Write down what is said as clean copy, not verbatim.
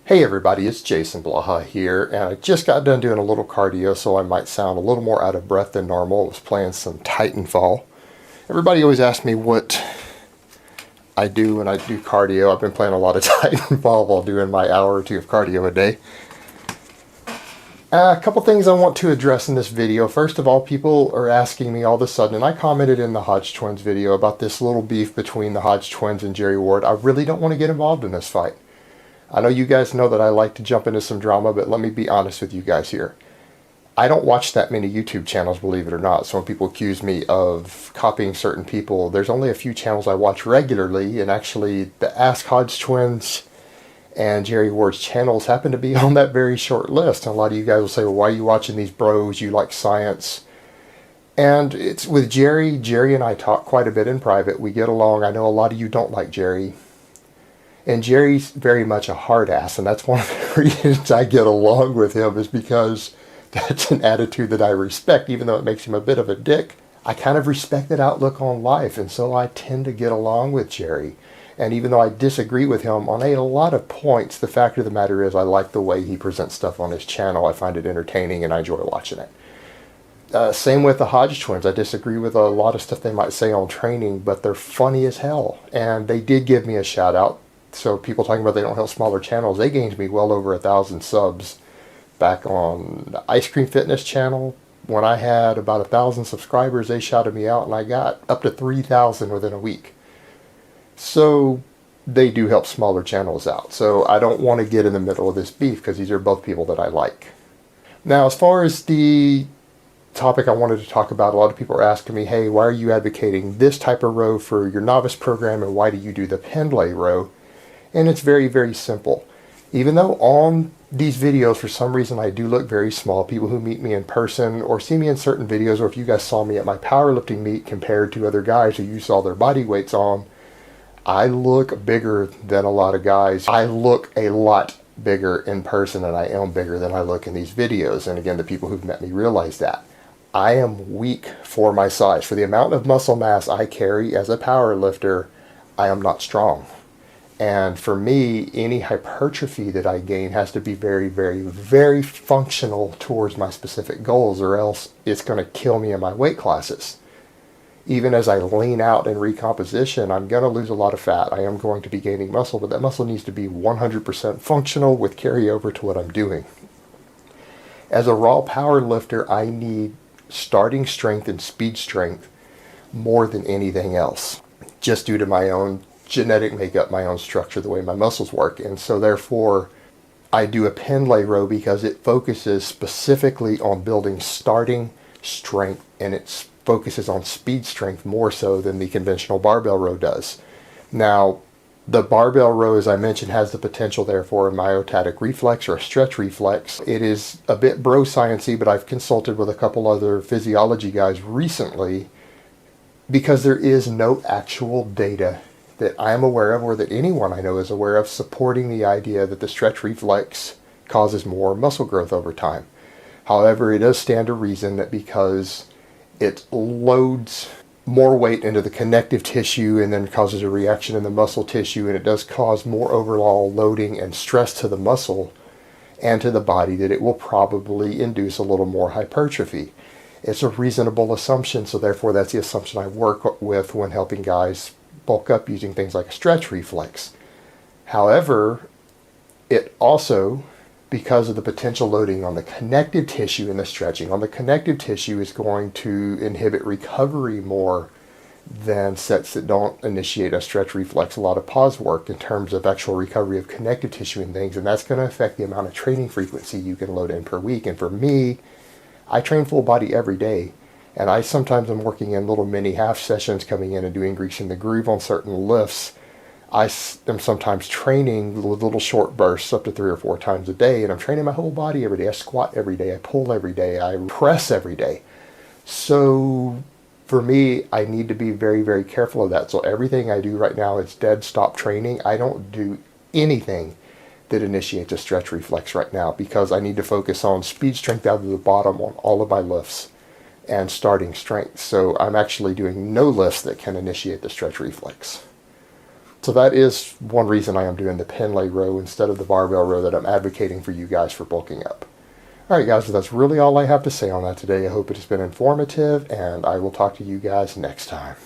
Hey everybody, it's Jason Blaha here, and I just got done doing a little cardio, so I might sound a little more out of breath than normal. I was playing some Titanfall. Everybody always asks me what I do when I do cardio. I've been playing a lot of Titanfall while doing my hour or two of cardio a day. A couple things I want to address in this video. First of all, people are asking me all of a sudden, and I commented in the Hodge Twins video about this little beef between the Hodge Twins and Jerry Ward. I really don't want to get involved in this fight. I know you guys know that I like to jump into some drama, but let me be honest with you guys here. I don't watch that many YouTube channels, believe it or not. So when people accuse me of copying certain people, there's only a few channels I watch regularly, and actually the Ask Hodge Twins and Jerry Ward's channels happen to be on that very short list. And a lot of you guys will say, well, why are you watching these bros? You like science. And it's with Jerry. Jerry and I talk quite a bit in private. We get along. I know a lot of you don't like Jerry. And Jerry's very much a hard ass, and that's one of the reasons I get along with him, is because that's an attitude that I respect, even though it makes him a bit of a dick. I kind of respect that outlook on life, and so I tend to get along with Jerry. And even though I disagree with him on a lot of points, the fact of the matter is I like the way he presents stuff on his channel. I find it entertaining, and I enjoy watching it. Same with the Hodge Twins. I disagree with a lot of stuff they might say on training, but they're funny as hell. And they did give me a shout out. So people talking about they don't help smaller channels, they gained me well over 1,000 subs back on the Ice Cream Fitness channel. When I had about 1,000 subscribers, they shouted me out, and I got up to 3,000 within a week. So they do help smaller channels out. So I don't want to get in the middle of this beef, because these are both people that I like. Now, as far as the topic I wanted to talk about, a lot of people are asking me, hey, why are you advocating this type of row for your novice program, and why do you do the Pendlay row? And it's very, very simple. Even though on these videos, for some reason, I do look very small, people who meet me in person or see me in certain videos, or if you guys saw me at my powerlifting meet compared to other guys who you saw their body weights on, I look bigger than a lot of guys. I look a lot bigger in person, and I am bigger than I look in these videos. And again, the people who've met me realize that. I am weak for my size. For the amount of muscle mass I carry as a power lifter, I am not strong. And for me, any hypertrophy that I gain has to be very, very, very functional towards my specific goals, or else it's going to kill me in my weight classes. Even as I lean out in recomposition, I'm going to lose a lot of fat. I am going to be gaining muscle, but that muscle needs to be 100% functional with carryover to what I'm doing. As a raw power lifter, I need starting strength and speed strength more than anything else, just due to my own genetic makeup, my own structure, the way my muscles work. And so therefore I do a Pendlay row because it focuses specifically on building starting strength, and it focuses on speed strength more so than the conventional barbell row does. Now, the barbell row, as I mentioned, has the potential there for a myotatic reflex or a stretch reflex. It is a bit bro sciencey, but I've consulted with a couple other physiology guys recently, because there is no actual data that I am aware of, or that anyone I know is aware of, supporting the idea that the stretch reflex causes more muscle growth over time. However, it does stand to reason that because it loads more weight into the connective tissue and then causes a reaction in the muscle tissue, and it does cause more overall loading and stress to the muscle and to the body, that it will probably induce a little more hypertrophy. It's a reasonable assumption, so therefore that's the assumption I work with when helping guys bulk up using things like a stretch reflex. However, it also, because of the potential loading on the connective tissue and the stretching on the connective tissue, is going to inhibit recovery more than sets that don't initiate a stretch reflex. A lot of pause work in terms of actual recovery of connective tissue and things, and that's going to affect the amount of training frequency you can load in per week. And for me, I train full body every day. And I sometimes am working in little mini half sessions, coming in and doing greasing the groove on certain lifts. I am sometimes training with little short bursts up to 3 or 4 times a day, and I'm training my whole body every day. I squat every day, I pull every day, I press every day. So for me, I need to be very, very careful of that. So everything I do right now is dead stop training. I don't do anything that initiates a stretch reflex right now, because I need to focus on speed strength out of the bottom on all of my lifts and starting strength. So I'm actually doing no lifts that can initiate the stretch reflex. So that is one reason I am doing the Pendlay row instead of the barbell row that I'm advocating for you guys for bulking up. Alright guys, so that's really all I have to say on that today. I hope it has been informative, and I will talk to you guys next time.